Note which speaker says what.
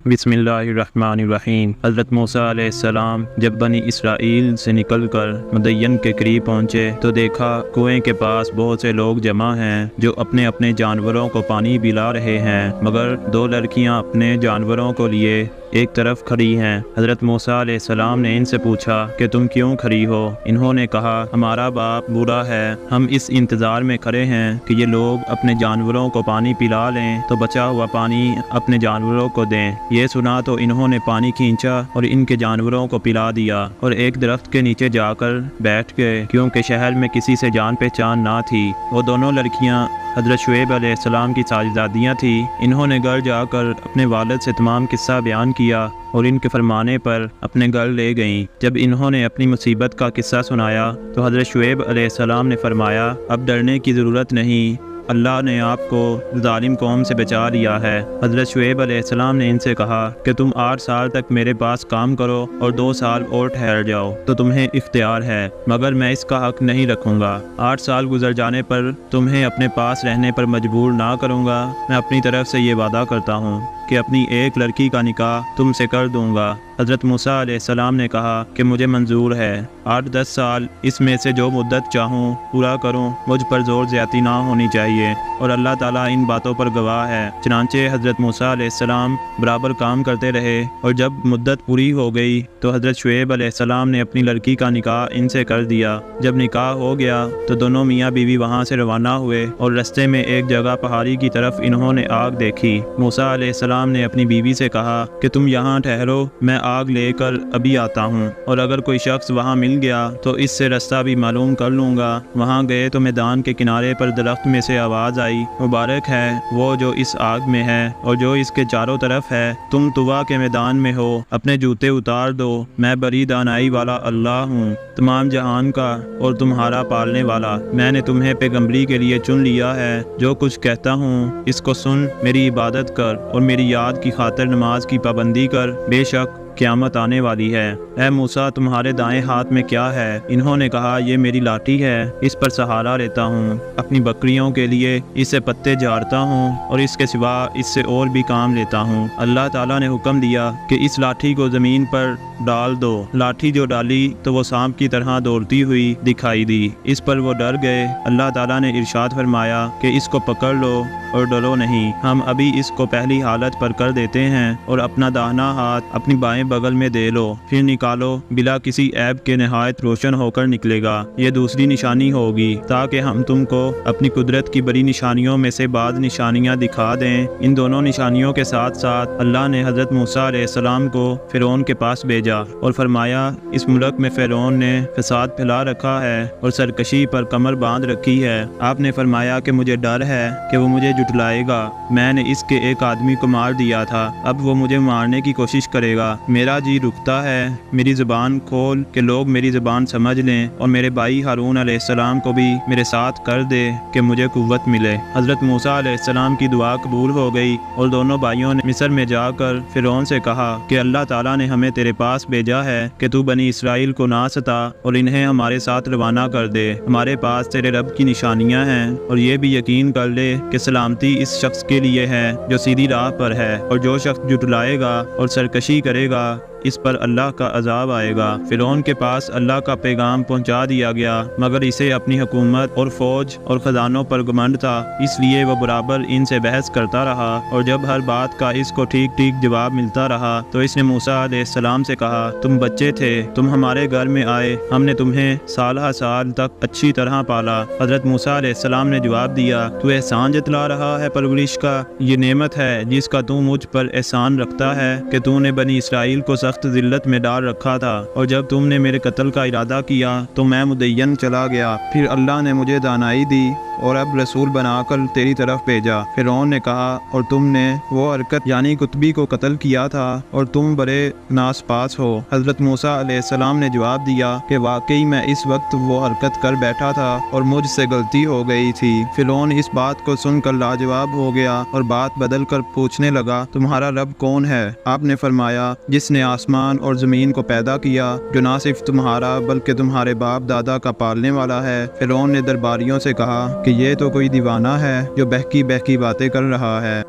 Speaker 1: بسم اللہ الرحمن الرحیم۔ حضرت موسیٰ علیہ السلام جب بنی اسرائیل سے نکل کر مدین کے قریب پہنچے تو دیکھا کنویں کے پاس بہت سے لوگ جمع ہیں جو اپنے اپنے جانوروں کو پانی پلا رہے ہیں، مگر دو لڑکیاں اپنے جانوروں کو لیے ایک طرف کھڑی ہیں۔ حضرت موسیٰ علیہ السلام نے ان سے پوچھا کہ تم کیوں کھڑی ہو؟ انہوں نے کہا ہمارا باپ بوڑھا ہے، ہم اس انتظار میں کھڑے ہیں کہ یہ لوگ اپنے جانوروں کو پانی پلا لیں تو بچا ہوا پانی اپنے جانوروں کو دیں۔ یہ سنا تو انہوں نے پانی کھینچا اور ان کے جانوروں کو پلا دیا اور ایک درخت کے نیچے جا کر بیٹھ گئے، کیونکہ شہر میں کسی سے جان پہچان نہ تھی۔ وہ دونوں لڑکیاں حضرت شعیب علیہ السلام کی صاحبزادیاں تھیں۔ انہوں نے گھر جا کر اپنے والد سے تمام قصہ بیان کیا اور ان کے فرمانے پر اپنے گھر لے گئیں۔ جب انہوں نے اپنی مصیبت کا قصہ سنایا تو حضرت شعیب علیہ السلام نے فرمایا اب ڈرنے کی ضرورت نہیں، اللہ نے آپ کو ظالم قوم سے بچا لیا ہے۔ حضرت شعیب علیہ السلام نے ان سے کہا کہ تم 8 سال تک میرے پاس کام کرو اور 2 سال اور ٹھہر جاؤ تو تمہیں اختیار ہے، مگر میں اس کا حق نہیں رکھوں گا۔ 8 سال گزر جانے پر تمہیں اپنے پاس رہنے پر مجبور نہ کروں گا۔ میں اپنی طرف سے یہ وعدہ کرتا ہوں کہ اپنی ایک لڑکی کا نکاح تم سے کر دوں گا۔ حضرت موسیٰ علیہ السلام نے کہا کہ مجھے منظور ہے، 8-10 سال اس میں سے جو مدت چاہوں پورا کروں، مجھ پر زور زیادتی نہ ہونی چاہیے، اور اللہ تعالیٰ ان باتوں پر گواہ ہے۔ چنانچہ حضرت موسیٰ علیہ السلام برابر کام کرتے رہے، اور جب مدت پوری ہو گئی تو حضرت شعیب علیہ السلام نے اپنی لڑکی کا نکاح ان سے کر دیا۔ جب نکاح ہو گیا تو دونوں میاں بیوی وہاں سے روانہ ہوئے، اور رستے میں ایک جگہ پہاڑی کی طرف انہوں نے آگ دیکھی۔ موسیٰ علیہ السلام نے اپنی بیوی سے کہا کہ تم یہاں ٹھہرو، میں آگ لے کر ابھی آتا ہوں، اور اگر کوئی شخص وہاں مل گیا تو اس سے رستہ بھی معلوم کر لوں گا۔ وہاں گئے تو میدان کے کنارے پر درخت میں سے آواز آئی، مبارک ہے وہ جو اس آگ میں ہے اور جو اس کے چاروں طرف ہے۔ تم طوا کے میدان میں ہو، اپنے جوتے اتار دو، میں بڑی دانائی والا اللہ ہوں، تمام جہان کا اور تمہارا پالنے والا۔ میں نے تمہیں پیغمبری کے لیے چن لیا ہے، جو کچھ کہتا ہوں اس کو سن، میری عبادت کر اور میری یاد کی خاطر نماز کی پابندی کر، بے شک قیامت آنے والی ہے۔ اے موسیٰ تمہارے دائیں ہاتھ میں کیا ہے؟ انہوں نے کہا یہ میری لاٹھی ہے، اس پر سہارا لیتا ہوں، اپنی بکریوں کے لیے اس سے پتے جھاڑتا ہوں اور اس کے سوا اس سے اور بھی کام لیتا ہوں۔ اللہ تعالیٰ نے حکم دیا کہ اس لاٹھی کو زمین پر ڈال دو۔ لاٹھی جو ڈالی تو وہ سانپ کی طرح دوڑتی ہوئی دکھائی دی، اس پر وہ ڈر گئے۔ اللہ تعالیٰ نے ارشاد فرمایا کہ اس کو پکڑ لو اور ڈرو نہیں، ہم ابھی اس کو پہلی حالت پر کر دیتے ہیں، اور اپنا داہنا ہاتھ اپنی بائیں بغل میں دے لو، پھر نکالو، بلا کسی عیب کے نہایت روشن ہو کر نکلے گا۔ یہ دوسری نشانی ہوگی تاکہ ہم تم کو اپنی قدرت کی بڑی نشانیوں میں سے بعض نشانیاں دکھا دیں۔ ان دونوں نشانیوں کے ساتھ ساتھ اللہ نے حضرت موسیٰ علیہ السلام کو فرعون کے پاس بھیجا اور فرمایا اس ملک میں فرعون نے فساد پھیلا رکھا ہے اور سرکشی پر کمر باندھ رکھی ہے۔ آپ نے فرمایا کہ مجھے ڈر ہے کہ وہ مجھے جھٹلائے گا، میں نے اس کے ایک آدمی کو مار دیا تھا، اب وہ مجھے مارنے کی کوشش کرے گا۔ میرا جی رکتا ہے، میری زبان کھول کہ لوگ میری زبان سمجھ لیں، اور میرے بھائی ہارون علیہ السلام کو بھی میرے ساتھ کر دے کہ مجھے قوت ملے۔ حضرت موسیٰ علیہ السلام کی دعا قبول ہو گئی، اور دونوں بھائیوں نے مصر میں جا کر فرعون سے کہا کہ اللہ تعالیٰ نے ہمیں تیرے پاس بھیجا ہے کہ تو بنی اسرائیل کو نہ ستا اور انہیں ہمارے ساتھ روانہ کر دے۔ ہمارے پاس تیرے رب کی نشانیاں ہیں، اور یہ بھی یقین کر لے کہ سلامتی اس شخص کے لیے ہے جو سیدھی راہ پر ہے، اور جو شخص جھٹلائے گا اور سرکشی کرے گا اس پر اللہ کا عذاب آئے گا۔ فرعون کے پاس اللہ کا پیغام پہنچا دیا گیا، مگر اسے اپنی حکومت اور فوج اور خزانوں پر گھمنڈ تھا، اس لیے وہ برابر ان سے بحث کرتا رہا، اور جب ہر بات کا اس کو ٹھیک ٹھیک جواب ملتا رہا تو اس نے موسیٰ علیہ السلام سے کہا تم بچے تھے، تم ہمارے گھر میں آئے، ہم نے تمہیں سالہ سال تک اچھی طرح پالا۔ حضرت موسیٰ علیہ السلام نے جواب دیا تو احسان جتلا رہا ہے پرورش کا، یہ نعمت ہے جس کا تو مجھ پر احسان رکھتا ہے کہ تو نے بنی اسرائیل کو سخت ذلت میں ڈال رکھا تھا، اور جب تم نے میرے قتل کا ارادہ کیا تو میں مدین چلا گیا، پھر اللہ نے مجھے دانائی دی اور اب رسول بنا کر تیری طرف بھیجا۔ فرعون نے کہا اور تم نے وہ حرکت یعنی قطبی کو قتل کیا تھا، اور تم بڑے ناس پاس ہو۔ حضرت موسیٰ علیہ السلام نے جواب دیا کہ واقعی میں اس وقت وہ حرکت کر بیٹھا تھا اور مجھ سے غلطی ہو گئی تھی۔ فرعون اس بات کو سن کر لاجواب ہو گیا اور بات بدل کر پوچھنے لگا تمہارا رب کون ہے؟ آپ نے فرمایا جس نے آسمان اور زمین کو پیدا کیا، جو نہ صرف تمہارا بلکہ تمہارے باپ دادا کا پالنے والا ہے۔ فرعون نے درباریوں سے کہا کہ یہ تو کوئی دیوانہ ہے جو بہکی بہکی باتیں کر رہا ہے۔